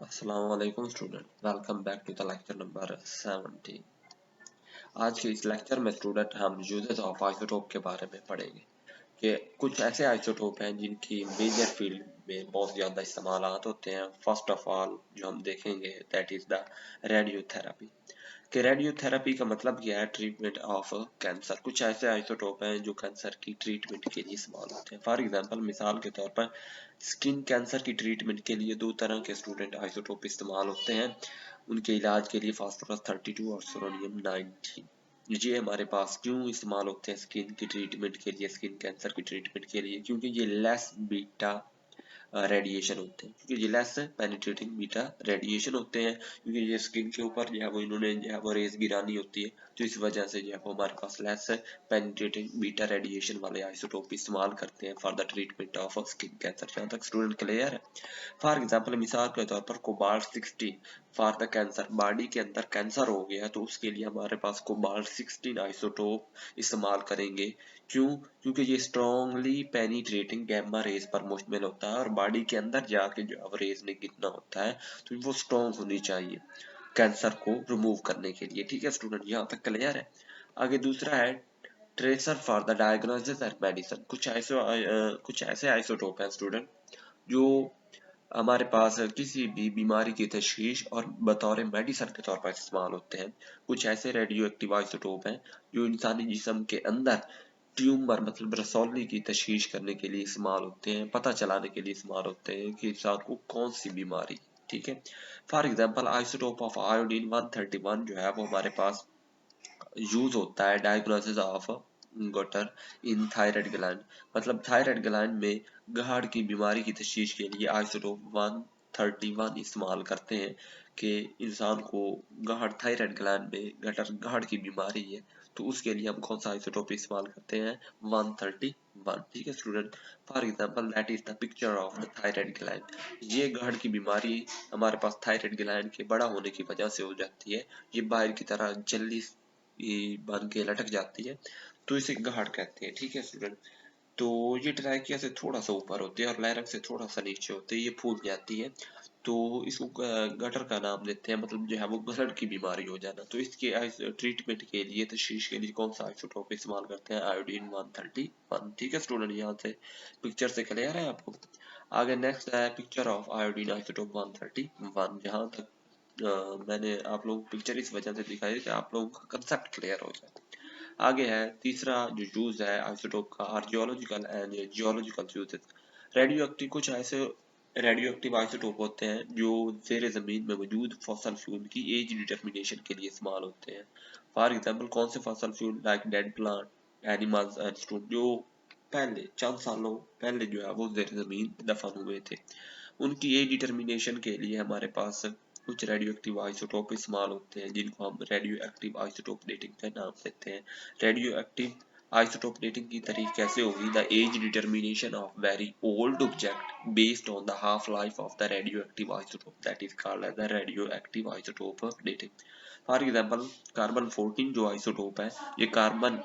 अस्सलामुअलैकुम student, welcome back to the lecture number 17। आज के इस लेक्चर में स्टूडेंट हम यूजेस ऑफ आइसोटोप के बारे में पढ़ेंगे कि कुछ ऐसे आइसोटोप हैं जिनकी मेजर फील्ड में बहुत ज़्यादा इस्तेमालात होते हैं। फर्स्ट ऑफ ऑल जो हम देखेंगे दैट इज़ द रेडियोथेरेपी। कि रेडियोथेरेपी का मतलब क्या है? Treatment of cancer. कुछ ऐसे आइसोटोप हैं जो कैंसर की ट्रीटमेंट के लिए इस्तेमाल होते हैं। फॉर एग्जांपल, मिसाल के तौर पर स्किन कैंसर की ट्रीटमेंट के लिए दो तरह के स्टूडेंट आइसोटोप इस्तेमाल होते हैं। उनके इलाज के लिए फास्फोरस 32 और सोडियम 19 ये हमारे पास क्यों इस्तेमाल होते हैं स्किन की ट्रीटमेंट के लिए, स्किन कैंसर की ट्रीटमेंट के लिए? क्योंकि ये लेस बीटा रेडिएशन होते हैं, क्योंकि ये लेस पेनिट्रेटिंग बीटा रेडिएशन होते हैं, क्योंकि ये स्किन के ऊपर जो है वो इन्होंने जो है वो रेज गिरानी होती है, तो इस वजह से जो है वो हमारे पास लेस पेनिट्रेटिंग बीटा रेडिएशन वाले आइसोटोप इस्तेमाल करते हैं for the treatment of skin cancer. जहाँ तक स्टूडेंट क्लियर है? फॉर एग्जाम्पल, मिसाल के तौर पर cobalt 16 for the cancer, body के अंदर कैंसर हो गया तो उसके लिए हमारे पास कोबाल्ट 16 आइसोटोप इस्तेमाल करेंगे। क्यों? क्योंकि ये स्ट्रॉन्गली पेनिट्रेटिंग गैमा रेज पर मुश्तमिल होता है और बॉडी के अंदर जाके जो अब रेज ने गिरना होता है तो वो स्ट्रॉन्ग होनी चाहिए कैंसर को रिमूव करने के लिए। ठीक है स्टूडेंट, यहाँ तक क्लियर है? आगे दूसरा है tracer for the diagnosis and medicine. कुछ ऐसे आइसोटोप हैं स्टूडेंट जो हमारे पास किसी भी बीमारी की तशखीस और बतौर मेडिसन के तौर पर इस्तेमाल होते हैं। कुछ ऐसे रेडियो एक्टिव आइसोटोप हैं जो इंसानी जिस्म के अंदर ट्यूमर मतलब रसौली की तशखीस करने के लिए इस्तेमाल होते हैं, पता चलाने के लिए इस्तेमाल होते हैं कि इंसान को कौन सी बीमारी। ठीक है, for example isotope of iodine 131 जो है वो हमारे पास यूज होता है diagnosis of gutter in thyroid gland, मतलब थायराइड ग्लैंड में गाढ़ की बीमारी की तशखीस के लिए आइसोटोप 131 इस्तेमाल करते हैं कि इंसान को गाढ़ थायराइड ग्लैंड में गटर गाढ़ की बीमारी है तो उसके लिए हम कौन सा आइसोटोप इस्तेमाल करते हैं? 131। ठीक है student, for example that is the picture of the thyroid gland. ये गाढ़ की बीमारी हमारे पास थायराइड ग्लैंड के बड़ा होने की वजह से हो जाती है। ये बाहर की तरह जल्दी बन के लटक जाती है तो इसे गाढ़ कहते हैं। ठीक है स्टूडेंट, तो ये ट्रैकिया से थोड़ा सा ऊपर होती है और लाइरक्स से थोड़ा सा नीचे होती है, ये फूल जाती है तो इसको गटर का नाम देते हैं, मतलब जो है वो गटर की बीमारी हो जाना। तो इसके ट्रीटमेंट के लिए तशखीस के लिए कौन सा आइसोटोप इस्तेमाल करते हैं? आयोडीन 131। ठीक है स्टूडेंट, यहाँ से पिक्चर से क्लियर है आपको? आगे नेक्स्ट है पिक्चर ऑफ आयोडीन आइसोटोप 131। जहाँ तक मैंने आप लोगों को पिक्चर इस वजह से दिखाई कि आप लोगों का कंसेप्ट क्लियर हो जाए। आगे है तीसरा जो यूज है आइसोटोप का, archaeological and geological uses. Radio active, कुछ ऐसे रेडियो एक्टिव आइसोटोप होते हैं जो ज़ेरे ज़मीन में मौजूद फॉसल फ्यूल की एज डिटर्मिनेशन के लिए इस्तेमाल होते हैं। फॉर एग्जाम्पल, कौन से fossil fuel? Like dead plant, animals and stone, जो पहले चंद सालों पहले जो है वो ज़ेरे ज़मीन दफन हुए थे, उनकी एज डिटर्मिनेशन के लिए हमारे पास कुछ रेडियो एक्टिव आइसोटोप इस्तेमाल होते हैं जिनको हम रेडियो एक्टिव आइसोटोप डेटिंग का नाम देते हैं। रेडियो एक्टिव आइसोटोप डेटिंग की तारीख कैसे होगी? The age determination of very old object based on the half life of the radio active isotope, that is called as the radio active isotope dating. For example, carbon 14 जो isotope है ये carbon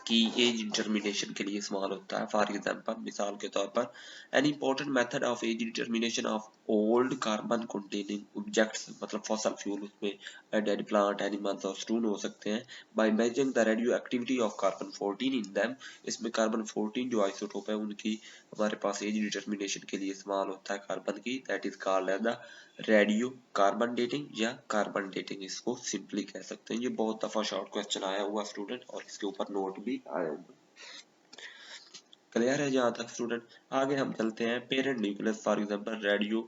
की as determination के लिए इस्तेमाल होता है। For example, मिसाल के तौर पर, an important method of age determination of old carbon containing objects, मतलब फॉसल फ्यूल, उसमें डेड प्लांट, एनिमल्स और स्टोन हो सकते हैं, by measuring the radio activity of carbon 14 in them. इसमें कार्बन 14 जो आइसोटोप है उनकी हमारे पास एज डिटर्मिनेशन के लिए इस्तेमाल होता है कार्बन की, that is called as the radio carbon dating या कार्बन डेटिंग, इसको सिंपली कह सकते हैं। ये बहुत दफा शॉर्ट क्वेश्चन आया हुआ स्टूडेंट और इसके ऊपर नोट भी आया हुआ। क्लियर है जहाँ तक स्टूडेंट? आगे हम चलते हैं parent nucleus. For example, radio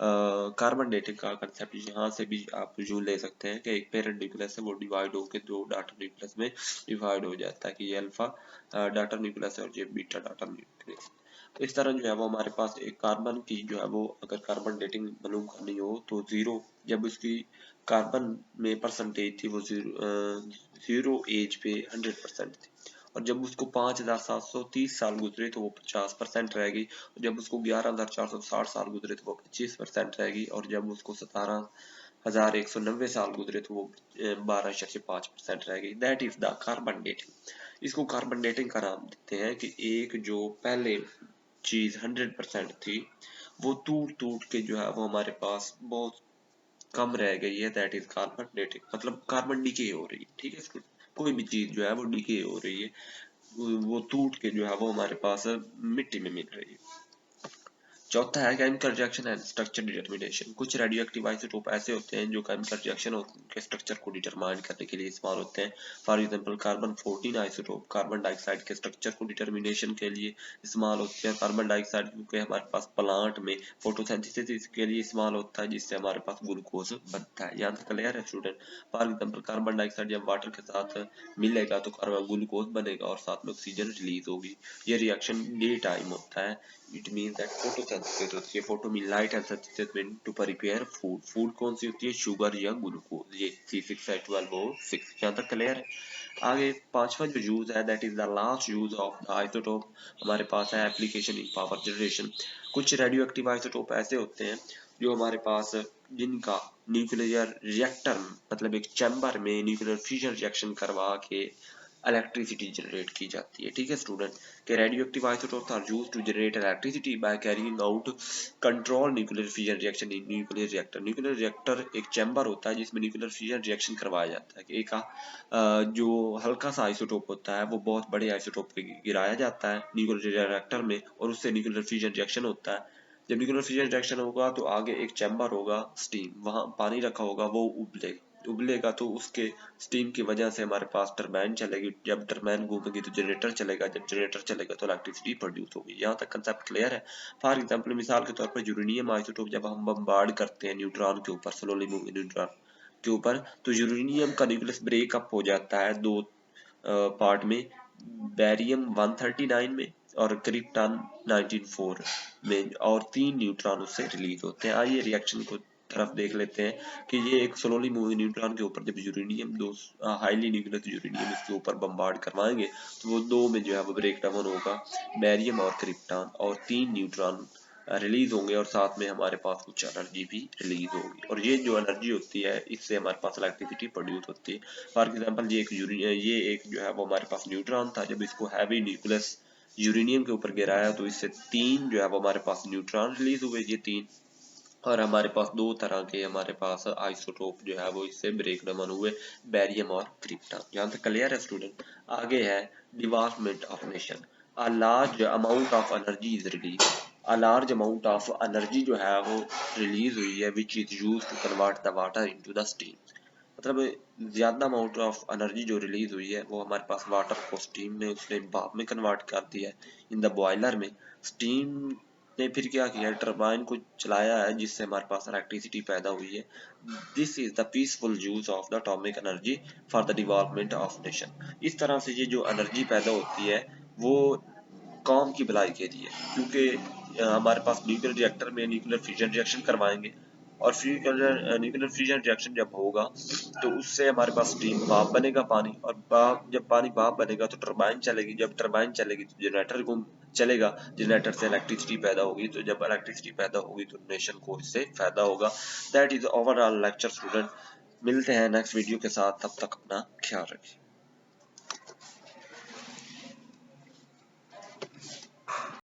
carbon dating का कंसेप्ट यहाँ से भी आप यूज ले सकते हैं कि एक पेरेंट न्यूक्लियस है वो डिवाइड होकर दो डाटर न्यूक्लियस में डिवाइड हो जाता है कि ये अल्फा डाटर न्यूक्लियस है और ये बीटा डाटर न्यूक्लियस। तो इस तरह जो है वो हमारे पास एक कार्बन की जो है वो अगर कार्बन डेटिंग मालूम करनी हो तो जीरो, जब उसकी कार्बन में परसेंटेज थी वो जीरो एज पे 100% थी, और जब उसको 5,730 साल गुजरे तो वो 50% रहेगी, और जब उसको 11,460 साल गुजरे तो वो 25% रहेगी, और जब उसको 17,190 साल गुजरे तो वो 12.5% रहेगी। That is the carbon dating. इसको कार्बन डेटिंग का नाम देते हैं कि एक जो पहले चीज 100% थी वो टूट टूट के जो है वो हमारे पास बहुत कम रह गई है, दैट इज कार्बन डेटिंग, मतलब कार्बन डीके हो रही है। ठीक है स्टूडेंट, कोई भी चीज जो है वो डीके हो रही है, वो टूट के जो है वो हमारे पास मिट्टी में मिल रही है। चौथा है chemical reaction and structure determination. कुछ रेडियो एक्टिव आइसोटोप ऐसे होते हैं जो केमिकल रिएक्शन के स्ट्रक्चर को डिटरमाइन करने के लिए इस्तेमाल होते हैं। For example carbon 14 isotope carbon dioxide के स्ट्रक्चर को डिटर्मिनेशन के लिए इस्तेमाल होते हैं। कार्बन डाइऑक्साइड क्योंकि हमारे पास प्लांट में फोटोसिंथेसिस के लिए इस्तेमाल होता है, जिससे हमारे पास ग्लूकोज बनता है। यहाँ तक क्लियर है student? For example carbon dioxide जब वाटर के साथ मिलेगा तो कार्बन ग्लूकोज बनेगा और साथ में ऑक्सीजन रिलीज होगी। ये रिएक्शन डे टाइम होता है। It means that photosynthesis होती है, photo mean light and synthesis mean to prepare food। Food कौन सी होती है? शुगर या ग्लूकोज। ये C6H12O6। यहाँ तक क्लियर है? आगे पांचवा जो यूज है that is the last use of the isotope, हमारे पास है एप्लीकेशन इन पावर जनरेशन। कुछ रेडियो एक्टिव आइसोटोप ऐसे होते हैं जो हमारे पास जिनका न्यूक्लियर रिएक्टर मतलब एक चैम्बर में न्यूक्लियर फ्यूजन रिएक्शन करवा के इलेक्ट्रिसिटी जनरेट की जाती है। ठीक है स्टूडेंट, के radio active isotopes are used to generate electricity by carrying out control nuclear fusion reaction in nuclear reactor. Nuclear reactor एक चैम्बर होता है जिसमें न्यूक्लियर फ्यूजन रिएक्शन करवाया जाता है। एक जो हल्का सा आइसोटोप होता है वो बहुत बड़े आइसोटोप पे गिराया जाता है न्यूक्लियर रिएक्टर में और उससे न्यूक्लियर फ्यूजन रिएक्शन होता है। जब न्यूक्लियर फ्यूजन रिएक्शन होगा तो आगे एक चैम्बर होगा, स्टीम, वहां पानी रखा होगा, वो उबलेगा तो उसके स्टीम की वजह से हमारे पास टरबाइन चलेगी। जब टरबाइन घूमेगी तो जनरेटर चलेगा, जब जनरेटर चलेगा तो इलेक्ट्रिसिटी प्रोड्यूस होगी। यहाँ तक कंसेप्ट क्लियर है? फॉर एग्जाम्पल मिसाल के तौर पर यूरेनियम आइसोटोप जब हम बम्बार्ड करते हैं न्यूट्रॉन के ऊपर, स्लोली मूविंग न्यूट्रॉन के ऊपर, तो यूरेनियम का न्यूक्लियस ब्रेकअप हो जाता है दो पार्ट में, बेरियम 139 में और क्रिप्टॉन 194 में, और 3 न्यूट्रॉन उससे रिलीज होते हैं। आइए रिएक्शन को तरफ देख लेते हैं कि ये एक स्लोली मूविंग न्यूट्रॉन के ऊपर जब यूरेनियम दो हाईली न्यूक्लियस यूरेनियम इसके ऊपर बम्बार्ड करवाएंगे तो वो दो में जो है वो ब्रेक डाउन होगा, बेरियम और क्रिप्टॉन, और 3 न्यूट्रॉन रिलीज होंगे और साथ में हमारे पास कुछ एनर्जी भी रिलीज होगी। और ये जो एनर्जी होती है इससे हमारे पास इलेक्ट्रिसिटी प्रोड्यूस होती है। फॉर एग्जाम्पल ये एक जो है वो हमारे पास न्यूट्रॉन था, जब इसको हैवी न्यूक्लियस यूरेनियम के ऊपर गिराया तो इससे 3 जो है वो हमारे पास न्यूट्रॉन रिलीज हुए, ये 3, और हमारे पास दो तरह के हमारे पास आइसोटोप जो है वो इससे ब्रेक डाउन हुए, बेरियम और क्रिप्टॉन। यहाँ तक क्लियर है स्टूडेंट? आगे है divorcement of nation. A large amount of energy is release. A large amount of energy जो है वो रिलीज हुई है which is use to convert the water into the steam. मतलब ज्यादा अमाउंट ऑफ एनर्जी जो रिलीज हुई है वो हमारे पास वाटर को स्टीम में उसने भाप में कन्वर्ट कर दिया है इन द बॉयलर में। स्टीम ने फिर क्या किया, टरबाइन को चलाया है जिससे हमारे पास इलेक्ट्रिसिटी पैदा हुई है। This is the peaceful use of the atomic energy for the development of nation. इस तरह से ये जो एनर्जी पैदा होती है वो कौम की भलाई के लिए, क्योंकि हमारे पास न्यूक्लियर रिएक्टर में न्यूक्लियर फ्यूजन रिएक्शन करवाएंगे और न्यूक्लियर फ्यूजन रिएक्शन जब होगा तो उससे हमारे पास स्टीम भाप बनेगा, पानी, और भाप, जब पानी भाप बनेगा तो टरबाइन चलेगी, जब टरबाइन चलेगी तो जनरेटर को चलेगा, जनरेटर से इलेक्ट्रिसिटी पैदा होगी, तो जब इलेक्ट्रिसिटी पैदा होगी तो नेशन को इससे फायदा होगा। That is overall lecture student. मिलते हैं नेक्स्ट वीडियो के साथ, तब तक अपना ख्याल रखिए।